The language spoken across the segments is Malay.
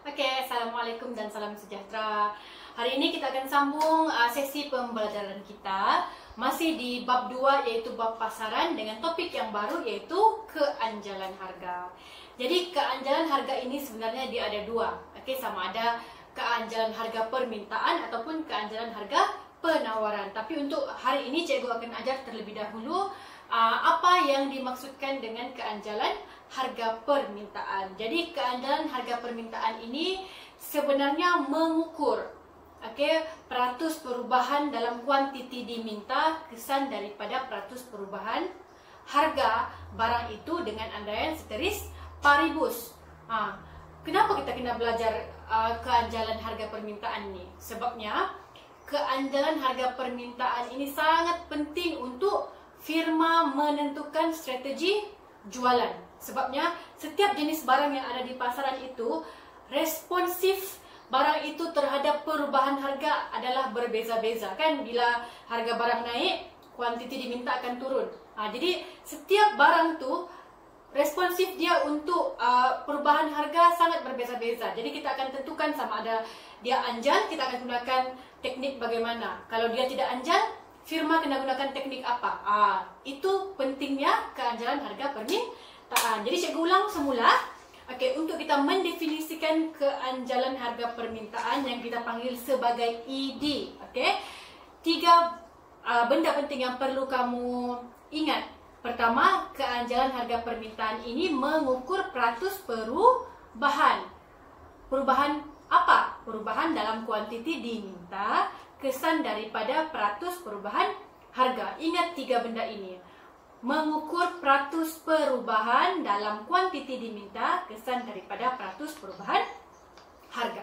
Assalamualaikum dan salam sejahtera. Hari ini kita akan sambung sesi pembelajaran kita masih di bab 2 iaitu bab pasaran dengan topik yang baru iaitu keanjalan harga. Jadi keanjalan harga ini sebenarnya dia ada dua. Sama ada keanjalan harga permintaan ataupun keanjalan harga penawaran. Tapi untuk hari ini cikgu akan ajar terlebih dahulu apa yang dimaksudkan dengan keanjalan harga permintaan. Jadi keanjalan harga permintaan ini sebenarnya mengukur peratus perubahan dalam kuantiti diminta kesan daripada peratus perubahan harga barang itu dengan andaian ceteris paribus. Kenapa kita kena belajar keanjalan harga permintaan ini? Sebabnya keanjalan harga permintaan ini sangat penting untuk firma menentukan strategi jualan. Sebabnya setiap jenis barang yang ada di pasaran itu responsif barang itu terhadap perubahan harga adalah berbeza-beza kan. Bila harga barang naik, kuantiti diminta akan turun. Jadi setiap barang tu responsif dia untuk perubahan harga sangat berbeza-beza. Jadi kita akan tentukan sama ada dia anjal, kita akan gunakan teknik bagaimana. Kalau dia tidak anjal, firma kena gunakan teknik apa. Itu pentingnya keanjalan harga permintaan. Jadi cikgu ulang semula. Untuk kita mendefinisikan keanjalan harga permintaan yang kita panggil sebagai ED. Tiga benda penting yang perlu kamu ingat. Pertama, keanjalan harga permintaan ini mengukur peratus perubahan. Perubahan apa? Perubahan dalam kuantiti diminta kesan daripada peratus perubahan harga. Ingat tiga benda ini. Mengukur peratus perubahan dalam kuantiti diminta kesan daripada peratus perubahan harga.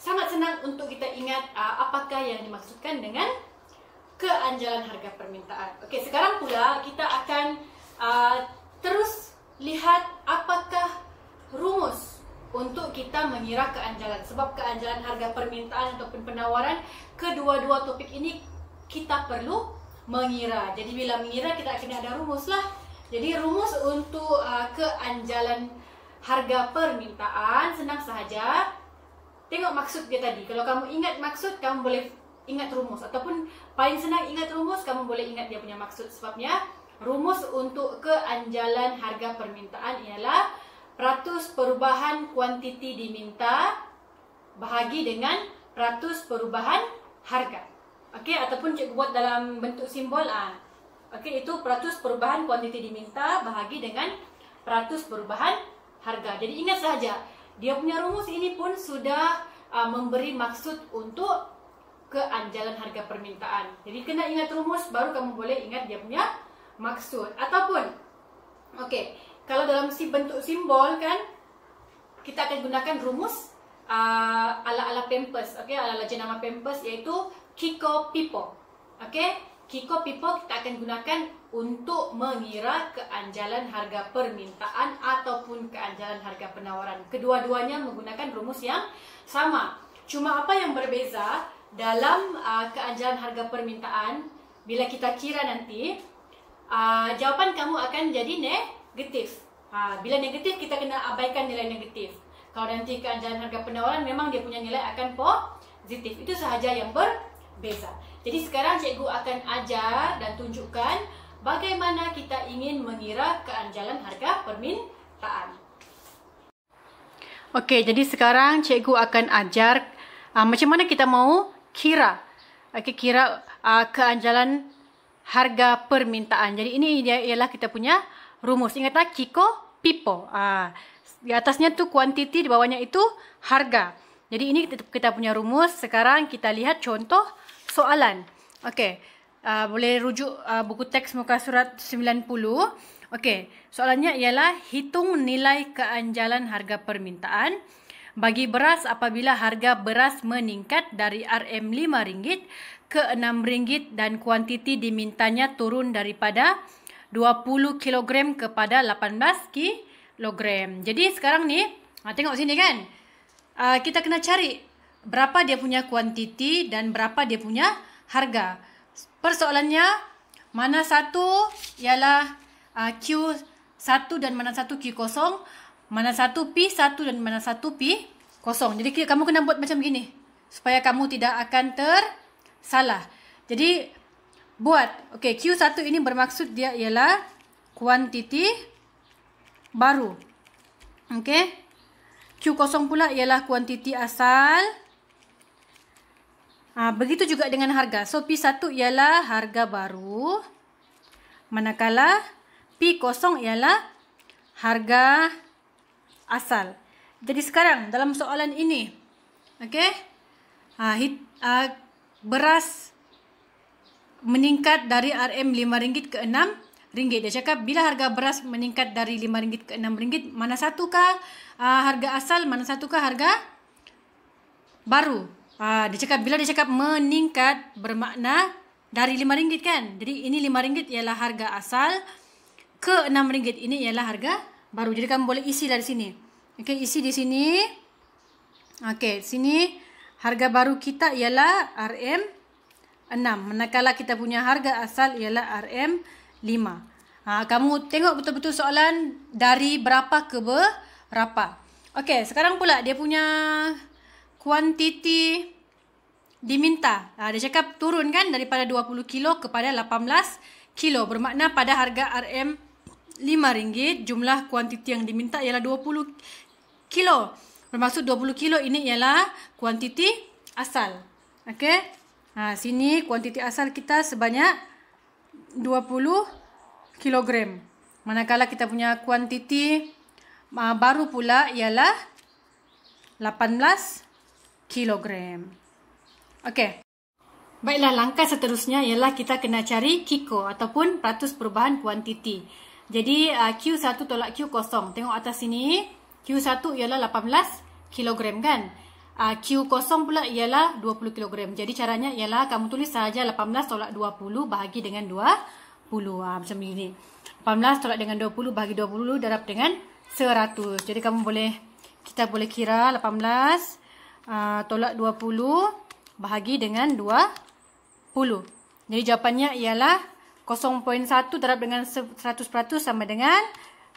Sangat senang untuk kita ingat apakah yang dimaksudkan dengan keanjalan harga permintaan. Sekarang pula kita akan terus lihat apakah rumus untuk kita mengira keanjalan. Sebab keanjalan harga permintaan ataupun penawaran, kedua-dua topik ini kita perlu mengira. Jadi bila mengira kita akan ada rumus lah. Jadi rumus untuk keanjalan harga permintaan senang sahaja. Tengok maksud dia tadi. Kalau kamu ingat maksud, kamu boleh ingat rumus. Ataupun paling senang ingat rumus, kamu boleh ingat dia punya maksud. Sebabnya rumus untuk keanjalan harga permintaan ialah peratus perubahan kuantiti diminta bahagi dengan peratus perubahan harga. Ataupun cikgu buat dalam bentuk simbol. Itu peratus perubahan kuantiti diminta bahagi dengan peratus perubahan harga. Jadi ingat saja, dia punya rumus ini pun sudah memberi maksud untuk keanjalan harga permintaan. Jadi kena ingat rumus baru kamu boleh ingat dia punya maksud. Ataupun kalau dalam bentuk simbol kan, kita akan gunakan rumus ala-ala Pampers. Ala-ala jenama Pampers iaitu Kiko Pipo. Kiko Pipo kita akan gunakan untuk mengira keanjalan harga permintaan ataupun keanjalan harga penawaran. Kedua-duanya menggunakan rumus yang sama. Cuma apa yang berbeza dalam keanjalan harga permintaan, bila kita kira nanti, jawapan kamu akan jadi negatif. Bila negatif, kita kena abaikan nilai negatif. Kalau nanti keanjalan harga penawaran, memang dia punya nilai akan positif. Itu sahaja yang berbeza. Jadi sekarang cikgu akan ajar dan tunjukkan bagaimana kita ingin mengira keanjalan harga permintaan. Jadi sekarang cikgu akan ajar macam mana kita mau kira. Kira keanjalan harga permintaan. Jadi ini dia ialah kita punya rumus. Ingatlah Kiko Pipo. Di atasnya tu kuantiti, di bawahnya itu harga. Jadi ini kita punya rumus. Sekarang kita lihat contoh soalan. Boleh rujuk buku teks muka surat 90. Soalannya ialah hitung nilai keanjalan harga permintaan bagi beras apabila harga beras meningkat dari RM5 ke RM6 dan kuantiti dimintanya turun daripada 20 kg kepada 18 kg. Jadi sekarang ni, tengok sini kan. Kita kena cari berapa dia punya kuantiti dan berapa dia punya harga. Persoalannya, mana satu ialah Q1 dan mana satu Q0. mana satu P1 dan mana satu P0. Jadi kamu kena buat macam gini supaya kamu tidak akan tersalah. Jadi buat, okey, Q1 ini bermaksud dia ialah kuantiti baru. Okey. Q0 pula ialah kuantiti asal. Begitu juga dengan harga. So P1 ialah harga baru. Manakala P0 ialah harga asal. Jadi sekarang dalam soalan ini, okey, beras meningkat dari RM RM5 ke RM6. Dia cakap bila harga beras meningkat dari RM5 ke RM6, mana satukah harga asal, mana satukah harga baru? Dia cakap bila dia cakap meningkat bermakna dari RM5 kan. Jadi ini RM5 ialah harga asal, ke RM6 ini ialah harga baru. Jadi kamu boleh isi dari sini. Okey, isi di sini. Okey, sini harga baru kita ialah RM6. Manakala kita punya harga asal ialah RM5. Kamu tengok betul-betul soalan dari berapa ke berapa. Okey, sekarang pula dia punya kuantiti diminta. Dia cakap turun kan daripada 20 kilo kepada 18 kilo. Bermakna pada harga RM5, jumlah kuantiti yang diminta ialah 20 kilo. Bermaksud 20 kilo ini ialah kuantiti asal. Okey. Sini kuantiti asal kita sebanyak 20 kilogram. Manakala kita punya kuantiti baru pula ialah 18 kilogram. Okey. Baiklah, langkah seterusnya ialah kita kena cari KIKO ataupun peratus perubahan kuantiti. Jadi Q1 tolak Q0. Tengok atas sini. Q1 ialah 18 kilogram kan. Q0 pula ialah 20 kilogram. Jadi caranya ialah kamu tulis sahaja 18 tolak 20 bahagi dengan 20. Macam ini. 18 tolak dengan 20 bahagi 20 darab dengan 100. Jadi kita boleh kira 18 tolak 20 bahagi dengan 20. Jadi jawapannya ialah 0.1 darab dengan 100% sama dengan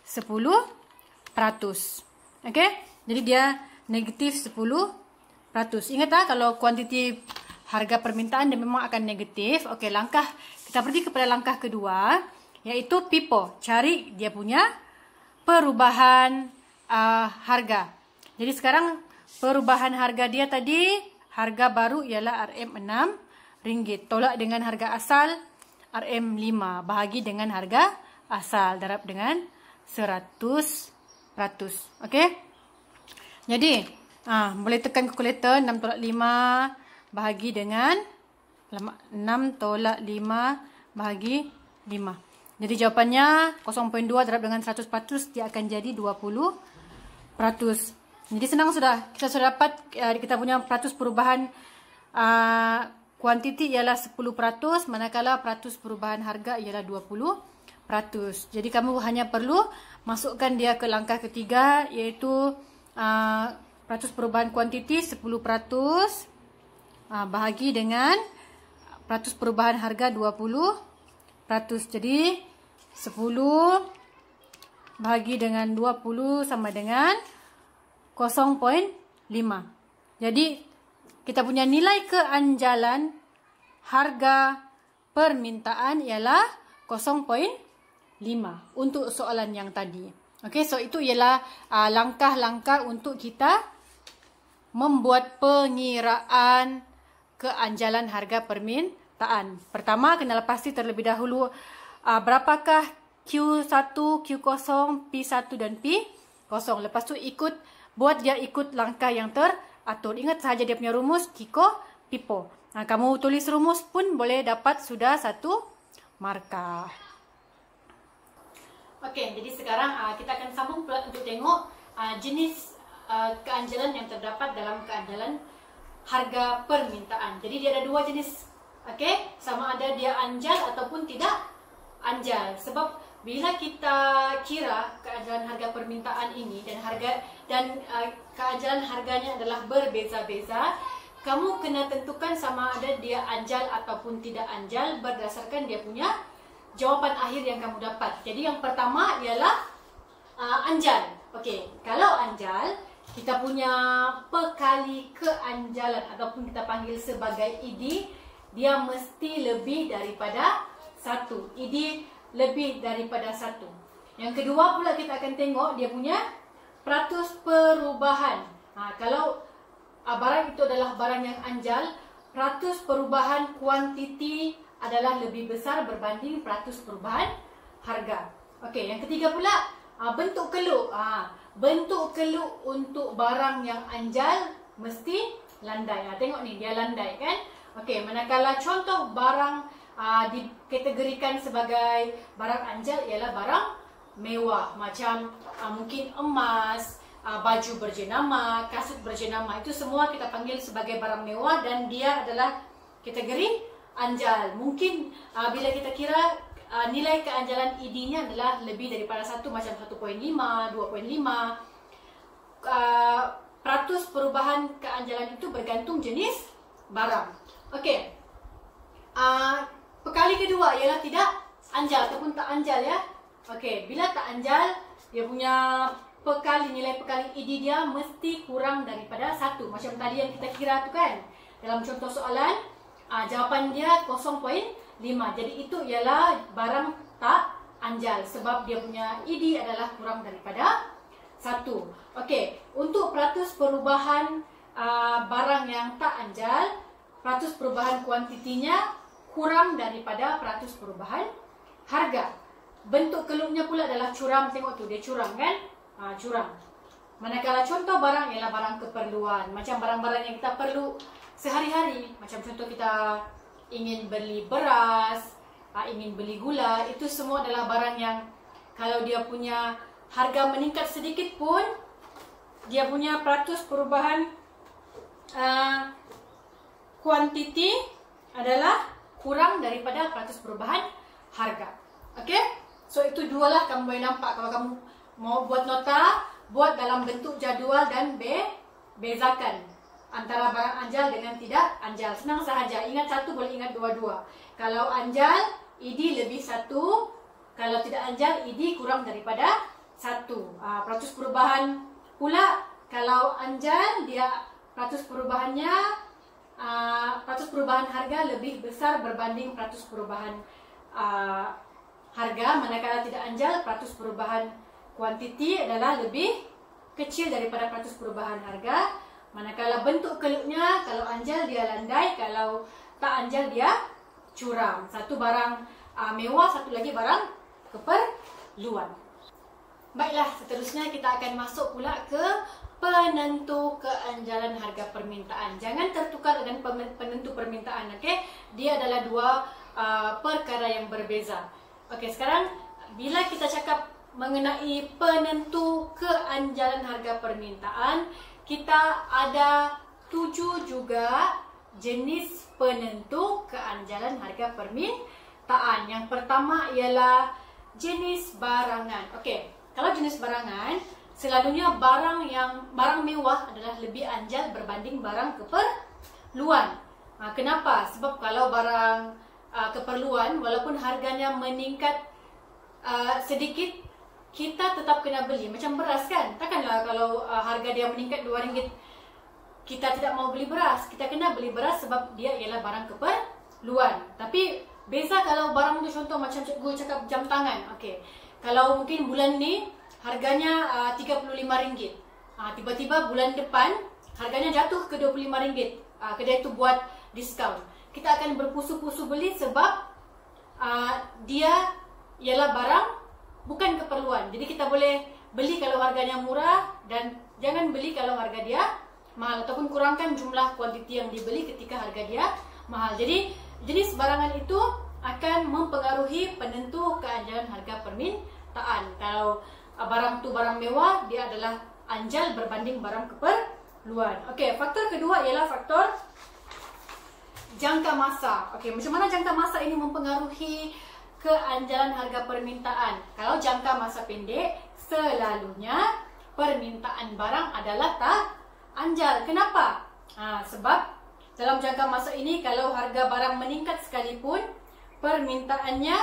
10%. Okey? Jadi dia negatif 10%. Ingat kalau kuantiti harga permintaan dia memang akan negatif. Okey, kita pergi kepada langkah kedua, iaitu PIPO. Cari dia punya perubahan harga. Jadi sekarang perubahan harga dia tadi, harga baru ialah RM6. Tolak dengan harga asal RM5 bahagi dengan harga asal darab dengan 100%. Okey? Jadi, boleh tekan kalkulator. 6 tolak 5 bahagi dengan 6 tolak 5 bahagi 5. Jadi jawapannya 0.2 darab dengan 100%, dia akan jadi 20%. Jadi senang sudah. Kita sudah dapat kita punya peratus perubahan kuantiti ialah 10%, manakala peratus perubahan harga ialah 20%. Jadi kamu hanya perlu masukkan dia ke langkah ketiga, iaitu peratus perubahan kuantiti 10% bahagi dengan peratus perubahan harga 20%. Jadi 10 bahagi dengan 20 sama dengan 0.5. Jadi kita punya nilai keanjalan harga permintaan ialah 0.5 untuk soalan yang tadi. Okey, so itu ialah langkah-langkah untuk kita membuat pengiraan keanjalan harga permintaan. Pertama, kenalah pasti terlebih dahulu berapakah Q1, Q0, P1 dan P0. Lepas tu buat dia ikut langkah yang teratur. Ingat sahaja dia punya rumus KIKO, PIPO. Kamu tulis rumus pun boleh dapat sudah 1 markah. Okey, jadi sekarang kita akan sambung pula untuk tengok jenis keanjalan yang terdapat dalam keanjalan harga permintaan. Jadi dia ada 2 jenis. Okey, sama ada dia anjal ataupun tidak anjal. Sebab bila kita kira keanjalan harga permintaan ini dan keanjalan harganya adalah berbeza-beza, kamu kena tentukan sama ada dia anjal ataupun tidak anjal berdasarkan dia punya jawapan akhir yang kamu dapat. Jadi yang pertama ialah anjal. Okey, kalau anjal, kita punya pekali keanjalan ataupun kita panggil sebagai ID, dia mesti lebih daripada 1. ID lebih daripada 1. Yang kedua pula kita akan tengok dia punya peratus perubahan. Kalau barang itu adalah barang yang anjal, peratus perubahan kuantiti adalah lebih besar berbanding peratus perubahan harga. Okey, yang ketiga pula bentuk keluk. Bentuk keluk untuk barang yang anjal mesti landai. Tengok ni, dia landai kan? Okey, manakala contoh barang dikategorikan sebagai barang anjal ialah barang mewah, macam mungkin emas, baju berjenama, kasut berjenama, itu semua kita panggil sebagai barang mewah dan dia adalah kategori anjal. Mungkin bila kita kira nilai keanjalan ID-nya adalah lebih daripada 1, macam 1.5, 2.5. Peratus perubahan keanjalan itu bergantung jenis barang. Okey. Pekali kedua ialah tidak anjal ataupun tak anjal ya. Okey, bila tak anjal, dia punya nilai pekali ID dia mesti kurang daripada 1. Macam tadi yang kita kira tu kan. Dalam contoh soalan, jawapan dia 0.5. Jadi itu ialah barang tak anjal sebab dia punya ID adalah kurang daripada 1. Okey, untuk peratus perubahan barang yang tak anjal, peratus perubahan kuantitinya kurang daripada peratus perubahan harga. Bentuk keluknya pula adalah curam. Tengok tu, dia curam kan? Curam. Manakala contoh barang ialah barang keperluan, macam barang-barang yang kita perlu sehari-hari. Macam contoh kita ingin beli beras, ingin beli gula, itu semua adalah barang yang kalau dia punya harga meningkat sedikit pun, dia punya peratus perubahan kuantiti adalah kurang daripada peratus perubahan harga. Okey? So itu dua lah kamu boleh nampak. Kalau kamu mau buat nota, buat dalam bentuk jadual dan bezakan antara barang anjal dengan tidak anjal. Senang sahaja. Ingat satu, boleh ingat dua-dua. Kalau anjal, ID lebih 1. Kalau tidak anjal, ID kurang daripada 1. Peratus perubahan pula, kalau anjal, dia peratus perubahannya, peratus perubahan harga lebih besar berbanding peratus perubahan harga. Manakala tidak anjal, peratus perubahan kuantiti adalah lebih kecil daripada peratus perubahan harga. Manakala bentuk keluknya, kalau anjal dia landai, kalau tak anjal dia curam. Satu barang mewah, satu lagi barang keperluan. Baiklah, seterusnya kita akan masuk pula ke penentu keanjalan harga permintaan. Jangan tertukar dengan penentu permintaan, okey? Dia adalah dua perkara yang berbeza. Okey, sekarang bila kita cakap mengenai penentu keanjalan harga permintaan, kita ada 7 juga jenis penentu keanjalan harga permintaan. Yang pertama ialah jenis barangan. Okey, kalau jenis barangan, selalunya barang mewah adalah lebih anjal berbanding barang keperluan. Kenapa? Sebab kalau barang keperluan, walaupun harganya meningkat sedikit, kita tetap kena beli. Macam beras kan? Takkanlah kalau harga dia meningkat RM2, kita tidak mau beli beras. Kita kena beli beras sebab dia ialah barang keperluan. Tapi beza kalau barang tu, contoh macam cikgu cakap jam tangan. Okey, kalau mungkin bulan ni harganya RM35. Tiba-tiba bulan depan harganya jatuh ke RM25. Kedai tu buat diskaun. Kita akan berpusu-pusu beli sebab dia ialah barang bukan keperluan. Jadi kita boleh beli kalau harganya murah dan jangan beli kalau harga dia mahal, ataupun kurangkan jumlah kuantiti yang dibeli ketika harga dia mahal. Jadi jenis barangan itu akan mempengaruhi penentu keanjalan harga permintaan. Kalau barang tu barang mewah, dia adalah anjal berbanding barang keperluan. Okey, faktor kedua ialah faktor jangka masa. Okey, macam mana jangka masa ini mempengaruhi keanjalan harga permintaan? Kalau jangka masa pendek, selalunya permintaan barang adalah tak anjal. Kenapa? Sebab dalam jangka masa ini, kalau harga barang meningkat sekalipun, permintaannya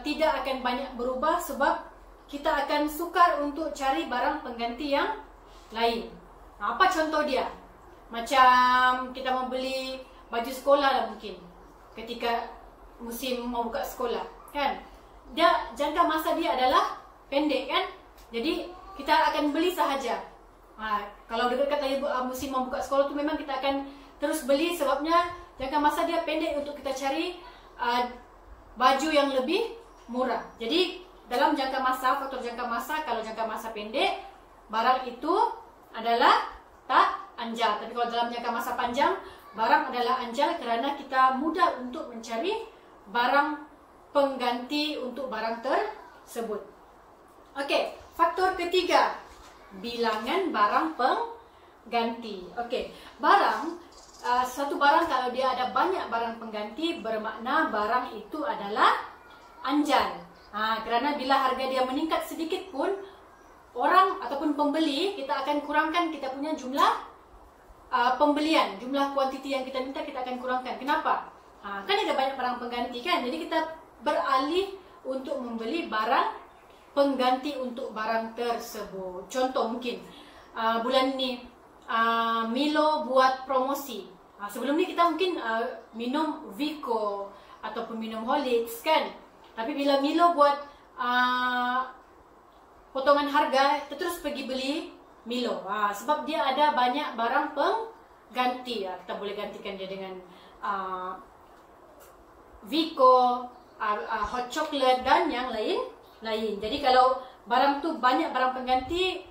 tidak akan banyak berubah sebab kita akan sukar untuk cari barang pengganti yang lain. Apa contoh dia? Macam kita membeli baju sekolah lah mungkin ketika musim mau buka sekolah, kan? Dia jangka masa dia adalah pendek, kan? Jadi kita akan beli sahaja. Kalau dekat lagi musim mau buka sekolah tu memang kita akan terus beli, sebabnya jangka masa dia pendek untuk kita cari baju yang lebih murah. Jadi dalam jangka masa, faktor jangka masa, kalau jangka masa pendek, barang itu adalah tak anjal. Tapi kalau dalam jangka masa panjang, barang adalah anjal kerana kita mudah untuk mencari barang pengganti untuk barang tersebut. Okey, faktor ketiga, bilangan barang pengganti. Okey, suatu barang kalau dia ada banyak barang pengganti, bermakna barang itu adalah anjal. Kerana bila harga dia meningkat sedikit pun, orang ataupun pembeli, kita akan kurangkan kita punya jumlah pembelian, jumlah kuantiti yang kita minta kita akan kurangkan. Kenapa? Kan ada banyak barang pengganti, kan? Jadi kita beralih untuk membeli barang pengganti untuk barang tersebut. Contoh mungkin bulan ini Milo buat promosi. Sebelum ni kita mungkin minum Vico ataupun minum Horlicks, kan? Tapi bila Milo buat potongan harga, kita terus pergi beli Milo. Sebab dia ada banyak barang pengganti. Kita boleh gantikan dia dengan Vico, hot chocolate dan yang lain. Jadi kalau barang tu banyak barang pengganti,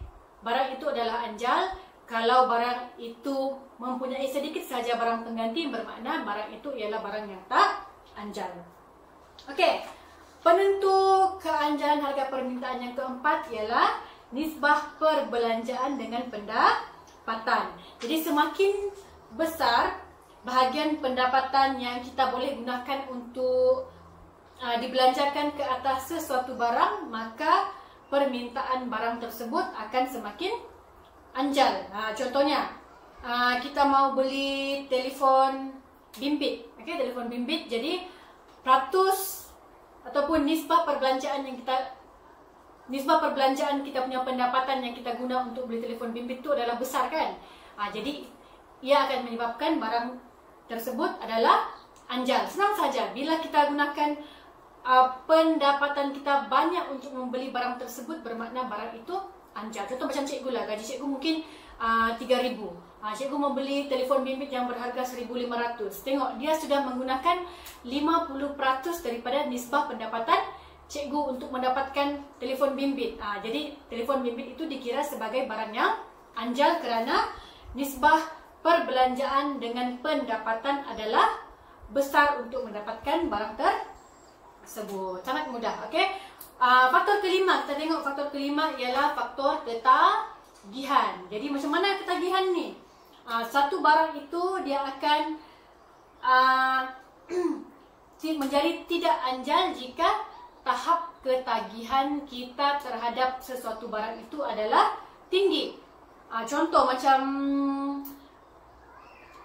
barang itu adalah anjal. Kalau barang itu mempunyai sedikit saja barang pengganti, bermakna barang itu ialah barang yang tak anjal. Okey. Penentu keanjalan harga permintaan yang keempat ialah nisbah perbelanjaan dengan pendapatan. Jadi semakin besar bahagian pendapatan yang kita boleh gunakan untuk dibelanjakan ke atas sesuatu barang, maka permintaan barang tersebut akan semakin anjal. Contohnya, kita mau beli telefon bimbit. Okey, telefon bimbit. Jadi ratus ataupun nisbah perbelanjaan kita punya pendapatan yang kita guna untuk beli telefon bimbit itu adalah besar, kan? Jadi ia akan menyebabkan barang tersebut adalah anjal. Senang saja bila kita gunakan pendapatan kita banyak untuk membeli barang tersebut, bermakna barang itu anjal. Contoh macam cikgu lah, gaji cikgu mungkin 3,000. Cikgu membeli telefon bimbit yang berharga 1,500. Tengok, dia sudah menggunakan 50% daripada nisbah pendapatan cikgu untuk mendapatkan telefon bimbit. Jadi telefon bimbit itu dikira sebagai barang yang anjal kerana nisbah perbelanjaan dengan pendapatan adalah besar untuk mendapatkan barang tersebut. Sangat mudah. Okey. Faktor kelima, kita tengok faktor kelima ialah faktor ketagihan. Jadi macam mana ketagihan ni? Satu barang itu dia akan menjadi tidak anjal jika tahap ketagihan kita terhadap sesuatu barang itu adalah tinggi. Contoh macam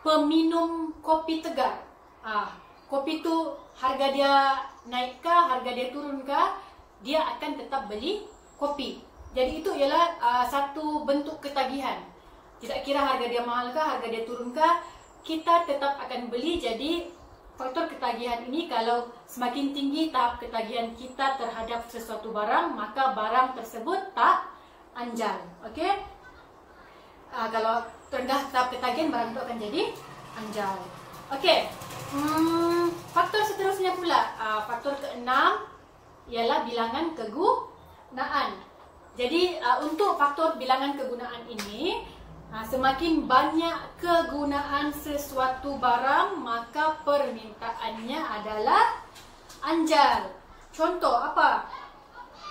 peminum kopi tegar. Kopi tu harga dia naikkah, harga dia turunkah, dia akan tetap beli kopi. Jadi itu ialah satu bentuk ketagihan. Tidak kira harga dia mahalkah, harga dia turunkah, kita tetap akan beli. Jadi faktor ketagihan ini, kalau semakin tinggi tahap ketagihan kita terhadap sesuatu barang, maka barang tersebut tak anjal. Okey? Kalau rendah tahap ketagihan, barang itu akan jadi anjal. Okey. Faktor seterusnya pula, faktor keenam ialah bilangan kegunaan. Jadi untuk faktor bilangan kegunaan ini, semakin banyak kegunaan sesuatu barang, maka permintaannya adalah anjal. Contoh apa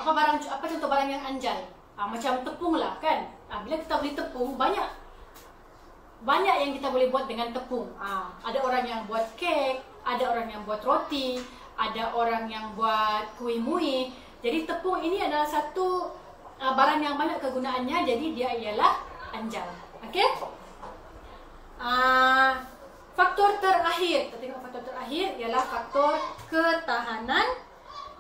contoh barang yang anjal? Macam tepung lah, kan? Bila kita beli tepung, banyak yang kita boleh buat dengan tepung. Ada orang yang buat kek, ada orang yang buat roti, ada orang yang buat kuih muih. Jadi tepung ini adalah satu barang yang banyak kegunaannya, jadi dia ialah anjal. Okey? Faktor terakhir, kita tengok faktor terakhir ialah faktor ketahanan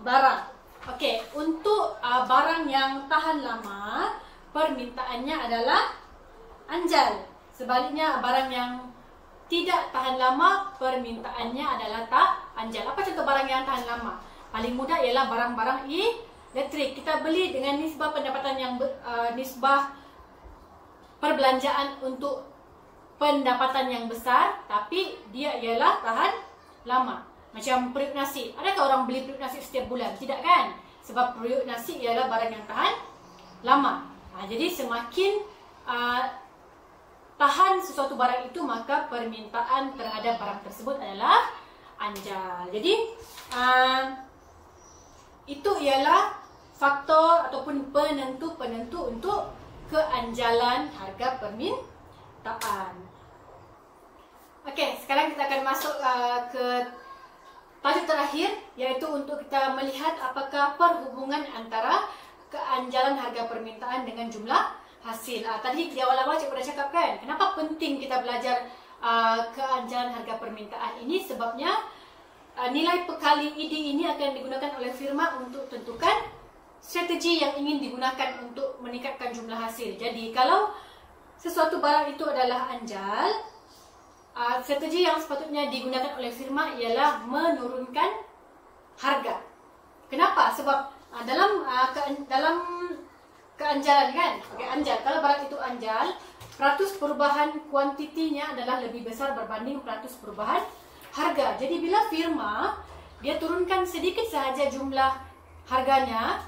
barang. Okey, untuk barang yang tahan lama, permintaannya adalah anjal. Sebaliknya, barang yang tidak tahan lama, permintaannya adalah tak anjal. Apa contoh barang yang tahan lama? Paling mudah ialah barang-barang elektrik. Kita beli dengan nisbah pendapatan yang nisbah perbelanjaan untuk pendapatan yang besar, tapi dia ialah tahan lama. Macam periuk nasi. Adakah orang beli periuk nasi setiap bulan? Tidak kan? Sebab periuk nasi ialah barang yang tahan lama. Jadi semakin tahan sesuatu barang itu, maka permintaan terhadap barang tersebut adalah anjal. Jadi itu ialah faktor ataupun penentu-penentu untuk keanjalan harga permintaan. Okey, sekarang kita akan masuk ke tajuk terakhir, iaitu untuk kita melihat apakah perhubungan antara keanjalan harga permintaan dengan jumlah hasil. Tadi di awal-awal cikgu dah cakap kan, kenapa penting kita belajar keanjalan harga permintaan ini? Sebabnya nilai pekali ID ini akan digunakan oleh firma untuk tentukan strategi yang ingin digunakan untuk meningkatkan jumlah hasil. Jadi kalau sesuatu barang itu adalah anjal, strategi yang sepatutnya digunakan oleh firma ialah menurunkan harga. Kenapa? Sebab dalam keanjalan kan, anjal. Kalau barang itu anjal, peratus perubahan kuantitinya adalah lebih besar berbanding peratus perubahan harga. Jadi bila firma dia turunkan sedikit sahaja jumlah harganya,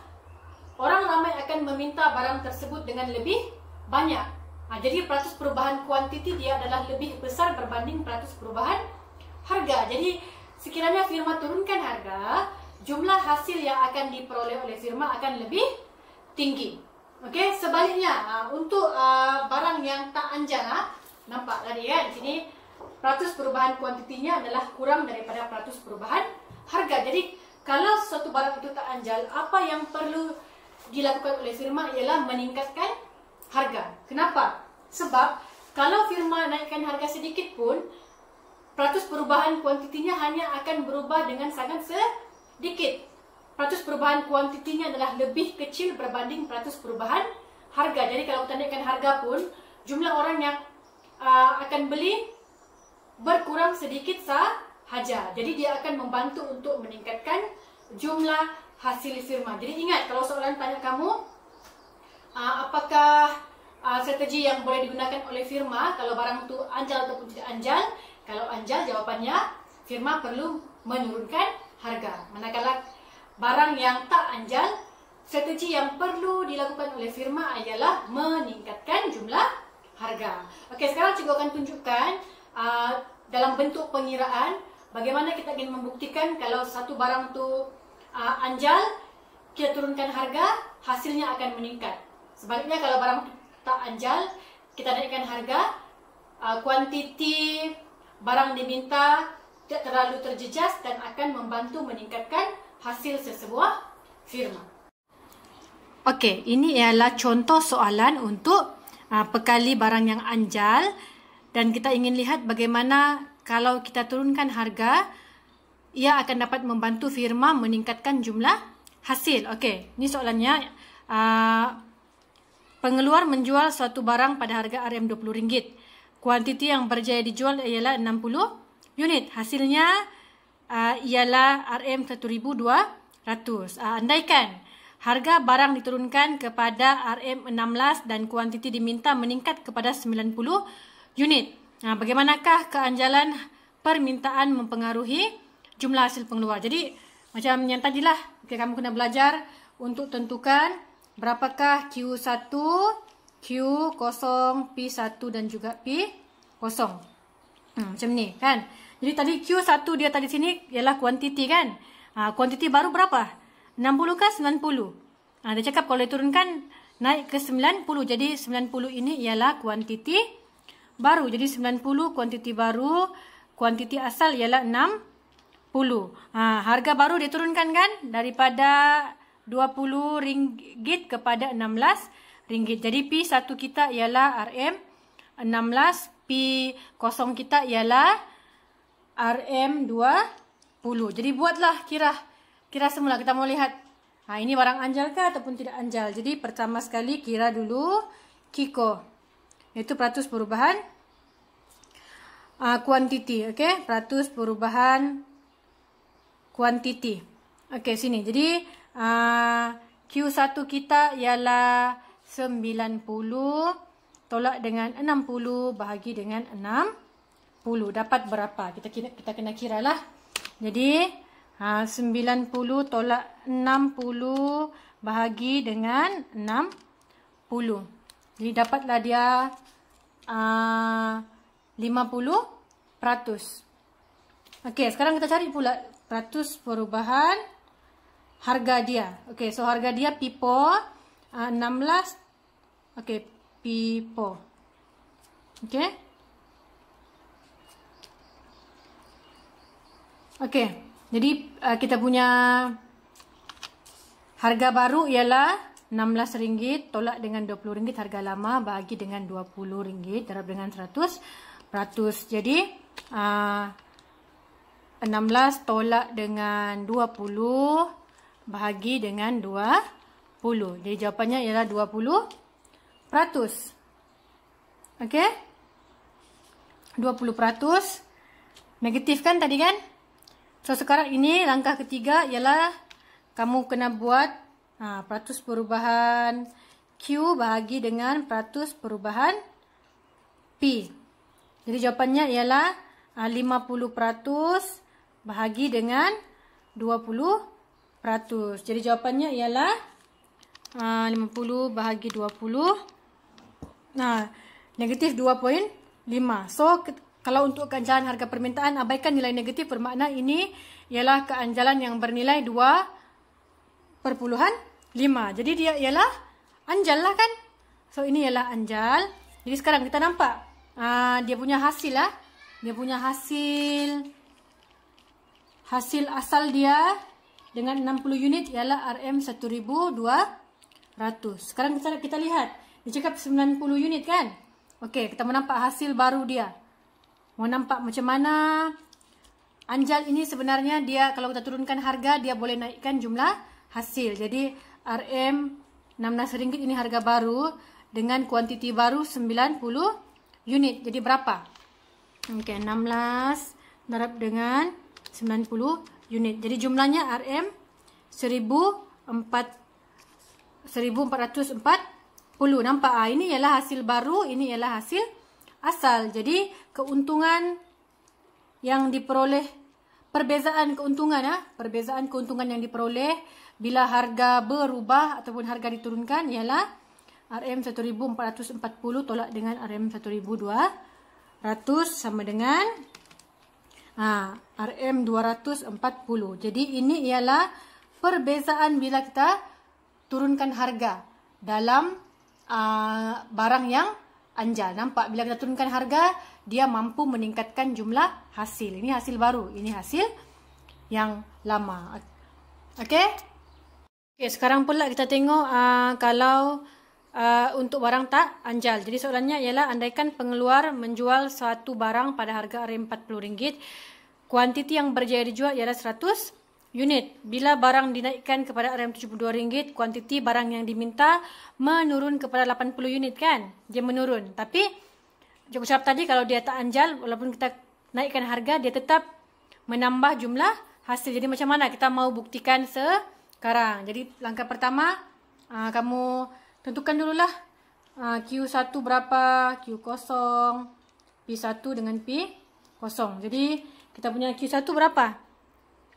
orang ramai akan meminta barang tersebut dengan lebih banyak. Jadi peratus perubahan kuantiti dia adalah lebih besar berbanding peratus perubahan harga. Jadi sekiranya firma turunkan harga, jumlah hasil yang akan diperoleh oleh firma akan lebih tinggi. Okey, sebaliknya untuk barang yang tak anjal, nampak tadi kan di sini peratus perubahan kuantitinya adalah kurang daripada peratus perubahan harga. Jadi kalau suatu barang itu tak anjal, apa yang perlu dilakukan oleh firma ialah meningkatkan harga. Kenapa? Sebab kalau firma naikkan harga sedikit pun, peratus perubahan kuantitinya hanya akan berubah dengan sangat sedikit. Peratus perubahan kuantitinya adalah lebih kecil berbanding peratus perubahan harga. Jadi kalau kita naikkan harga pun, jumlah orang yang akan beli berkurang sedikit sahaja. Jadi dia akan membantu untuk meningkatkan jumlah hasil firma. Jadi ingat, kalau soalan tanya kamu, apakah strategi yang boleh digunakan oleh firma kalau barang itu anjal ataupun tidak anjal? Kalau anjal, jawapannya firma perlu menurunkan harga. Manakala barang yang tak anjal, strategi yang perlu dilakukan oleh firma ialah meningkatkan jumlah harga. Okey, sekarang cikgu akan tunjukkan dalam bentuk pengiraan bagaimana kita ingin membuktikan kalau satu barang itu anjal, kita turunkan harga, hasilnya akan meningkat. Sebaliknya kalau barang tak anjal, kita naikkan harga, kuantiti barang diminta tidak terlalu terjejas dan akan membantu meningkatkan hasil sesebuah firma. Okey, ini ialah contoh soalan untuk pekali barang yang anjal, dan kita ingin lihat bagaimana kalau kita turunkan harga, ia akan dapat membantu firma meningkatkan jumlah hasil. Okey, ini soalannya. Pengeluar menjual suatu barang pada harga RM20. Kuantiti yang berjaya dijual ialah 60 unit. Hasilnya ialah RM1,200. Andaikan harga barang diturunkan kepada RM16 dan kuantiti diminta meningkat kepada 90 unit. Bagaimanakah keanjalan permintaan mempengaruhi jumlah hasil pengeluar? Jadi macam yang tadilah, kamu kena belajar untuk tentukan berapakah Q1, Q0, P1 dan juga P0. Macam ni kan. Jadi tadi Q1 dia tadi sini ialah kuantiti kan. Kuantiti baru berapa? 60 ke 90? Dia cakap kalau diturunkan naik ke 90. Jadi 90 ini ialah kuantiti baru. Jadi 90 kuantiti baru, kuantiti asal ialah 60. Harga baru diturunkan kan daripada RM20 kepada RM16. Jadi P1 kita ialah RM16, P0 kita ialah RM20. Jadi buatlah kira semula. Kita mau lihat Ini barang anjal kah ataupun tidak anjal. Jadi pertama sekali kira dulu Kiko. Itu peratus perubahan kuantiti. Okey, peratus perubahan kuantiti. Okey, sini. Jadi Q1 kita ialah 90 tolak dengan 60 bahagi dengan 60. Dapat berapa? Kita kena kiralah. Jadi 90 tolak 60 bahagi dengan 60. Jadi dapatlah dia 50%. Okey, sekarang kita cari pula peratus perubahan harga dia. Okey, so harga dia pipo 16. Okey, pipo. Okey. Okey. Jadi kita punya harga baru ialah RM16 tolak dengan RM20 harga lama bahagi dengan RM20 darab dengan 100%. Jadi 16 tolak dengan 20 bahagi dengan 20. Jadi jawapannya ialah 20%. Okey? 20%. Negatif kan tadi kan? So sekarang ini langkah ketiga ialah kamu kena buat peratus perubahan Q bahagi dengan peratus perubahan P. Jadi jawapannya ialah 50% bahagi dengan 20%. Jadi jawapannya ialah 50 bahagi 20. Negatif 2.5. So kalau untuk keanjalan harga permintaan, abaikan nilai negatif, bermakna ini ialah keanjalan yang bernilai 2.5. Jadi dia ialah anjal lah kan. So ini ialah anjal. Jadi sekarang kita nampak dia punya hasil lah. Dia punya hasil asal dia dengan 60 unit ialah RM1200. Sekarang kita lihat. Dia cakap 90 unit kan. Okey, kita menampak hasil baru dia. Mau nampak macam mana anjal ini sebenarnya dia kalau kita turunkan harga dia boleh naikkan jumlah hasil. Jadi RM16 ini harga baru dengan kuantiti baru 90 unit. Jadi berapa? Okey, 16 darab dengan 90 unit. Jadi jumlahnya RM1440. Nampak? Ini ialah hasil baru, ini ialah hasil asal. Jadi keuntungan yang diperoleh, perbezaan keuntungan yang diperoleh bila harga berubah ataupun harga diturunkan ialah RM1440 tolak dengan RM1200 sama dengan RM240. Jadi ini ialah perbezaan bila kita turunkan harga dalam barang yang anjal. Nampak bila kita turunkan harga dia mampu meningkatkan jumlah hasil. Ini hasil baru, ini hasil yang lama. Okey. Okey, sekarang pula kita tengok kalau untuk barang tak anjal. Jadi soalannya ialah andaikan pengeluar menjual suatu barang pada harga RM40. Kuantiti yang berjaya dijual ialah 100 unit. Bila barang dinaikkan kepada RM72, kuantiti barang yang diminta menurun kepada 80 unit kan? Dia menurun. Tapi ucap tadi kalau dia tak anjal, walaupun kita naikkan harga, dia tetap menambah jumlah hasil. Jadi macam mana kita mau buktikan sekarang? Jadi langkah pertama, kamu tentukan dululah Q1 berapa, Q0, P1 dengan P0. Jadi kita punya Q1 berapa?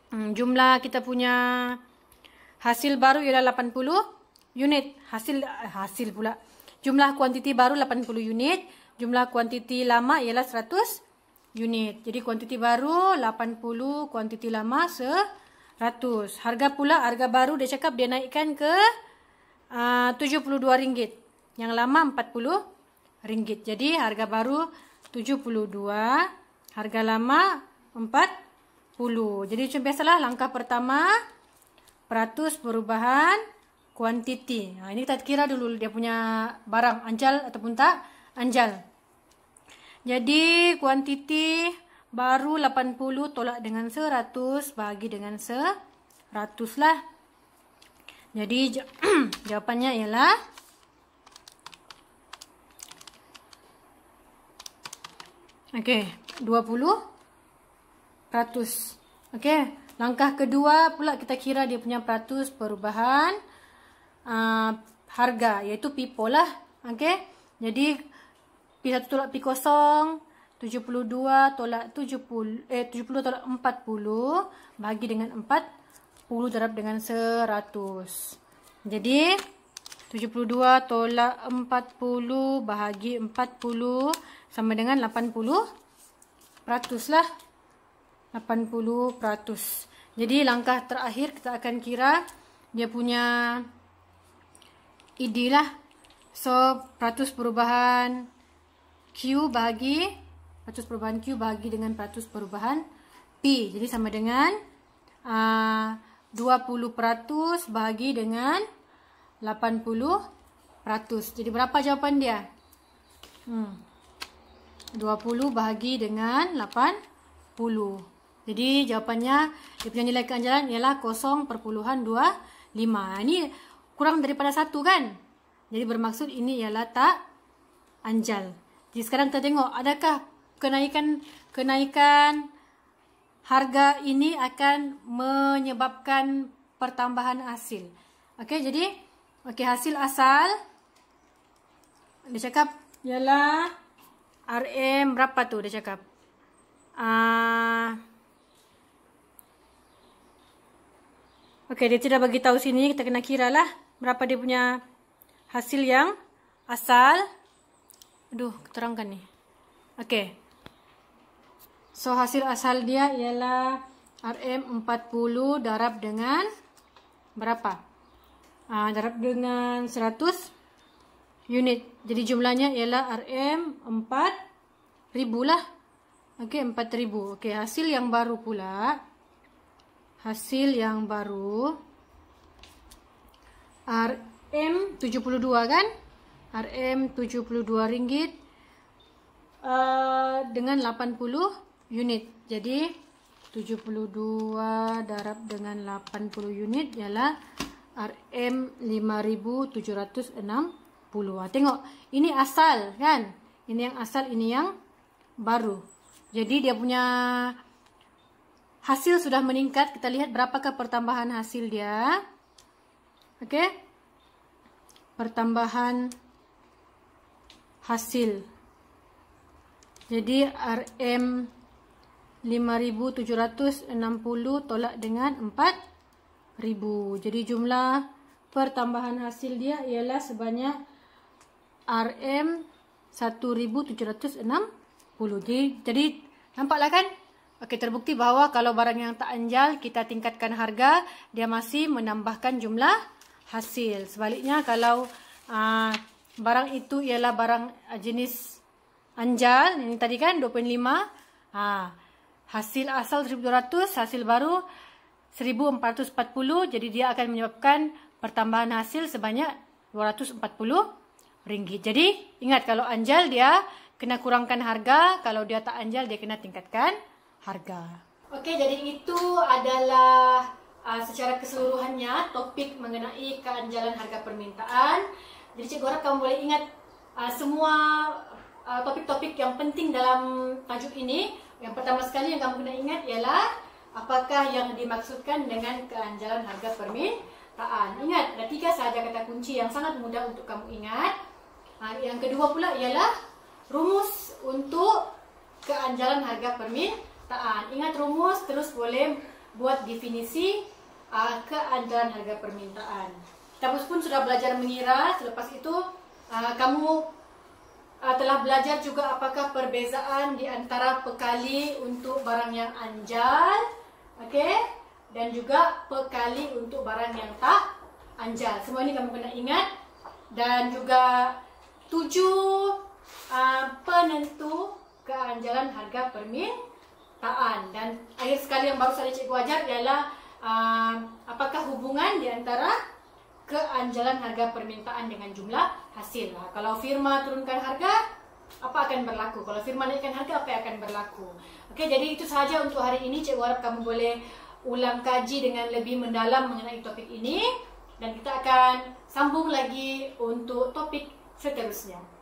Jumlah kita punya hasil baru ialah 80 unit. Hasil pula. Jumlah kuantiti baru 80 unit. Jumlah kuantiti lama ialah 100 unit. Jadi kuantiti baru 80, kuantiti lama 100. Harga harga baru dia cakap dia naikkan ke RM72. Yang lama RM40. Jadi harga baru 72, harga lama 40. Jadi macam biasalah langkah pertama peratus perubahan kuantiti. Ini kita kira dulu dia punya barang anjal ataupun tak anjal. Jadi kuantiti baru 80 tolak dengan 100 bagi dengan 100 lah. Jadi jawapannya ialah okey, 20%. Okey, langkah kedua pula kita kira dia punya peratus perubahan harga, iaitu pipo lah. Okey, jadi P1 tolak P0, 72 tolak 70 tolak 40 bagi dengan 40 darab dengan 100. Jadi 72 tolak 40 bahagi 40 sama dengan 80% lah. 80%. Jadi langkah terakhir kita akan kira dia punya ID lah. So peratus perubahan Q bahagi dengan peratus perubahan P. Jadi sama dengan 20% bahagi dengan 80%. Jadi berapa jawapan dia? 20 bahagi dengan 80. Jadi jawapannya, dia punya nilai keanjalan ialah 0.25. Ini kurang daripada 1 kan? Jadi bermaksud ini ialah tak anjal. Jadi sekarang kita tengok, adakah kenaikan harga ini akan menyebabkan pertambahan hasil. Okey, jadi hasil asal dia cakap ialah RM berapa tu dia cakap? Okey, dia tidak bagi tahu sini, kita kena kira lah berapa dia punya hasil yang asal. Aduh, terangkan ni. Okey. So hasil asal dia ialah RM40 darab dengan berapa? Darab dengan 100 unit. Jadi jumlahnya ialah RM4000 lah. Okey, 4000. Okey, hasil yang baru pula. Hasil yang baru RM72 kan? RM72 ringgit dengan 80 unit. Jadi 72 darab dengan 80 unit ialah RM5760. Tengok, ini asal kan? Ini yang asal, ini yang baru. Jadi dia punya hasil sudah meningkat. Kita lihat berapakah pertambahan hasil dia. Okey. Pertambahan hasil. Jadi RM5760 tolak dengan 4000. Jadi jumlah pertambahan hasil dia ialah sebanyak RM1760. Jadi nampaklah kan? Okey, terbukti bahawa kalau barang yang tak anjal kita tingkatkan harga, dia masih menambahkan jumlah hasil. Sebaliknya kalau barang itu ialah barang jenis anjal, ini tadi kan 2.5, hasil asal 1200, hasil baru 1440, jadi dia akan menyebabkan pertambahan hasil sebanyak RM240. Jadi ingat, kalau anjal dia kena kurangkan harga, kalau dia tak anjal dia kena tingkatkan harga. Okey, jadi itu adalah secara keseluruhannya topik mengenai keanjalan harga permintaan. Jadi cikgu harap kamu boleh ingat semua topik-topik yang penting dalam tajuk ini. Yang pertama sekali yang kamu kena ingat ialah apakah yang dimaksudkan dengan keanjalan harga permintaan. Ingat, ada 3 sahaja kata kunci yang sangat mudah untuk kamu ingat. Yang kedua pula ialah rumus untuk keanjalan harga permintaan. Ingat rumus, terus boleh buat definisi keanjalan harga permintaan. Kita pun sudah belajar mengira. Selepas itu kamu telah belajar juga apakah perbezaan di antara pekali untuk barang yang anjal, okey, dan juga pekali untuk barang yang tak anjal. Semua ini kamu kena ingat. Dan juga 7 penentu keanjalan harga permintaan. Dan akhir sekali yang baru saja cikgu ajar ialah apakah hubungan di antara keanjalan harga permintaan dengan jumlah hasil. Kalau firma turunkan harga, apa akan berlaku? Kalau firma naikkan harga, apa yang akan berlaku? Okey, jadi itu sahaja untuk hari ini. Cikgu harap kamu boleh ulang kaji dengan lebih mendalam mengenai topik ini. dan kita akan sambung lagi untuk topik seterusnya.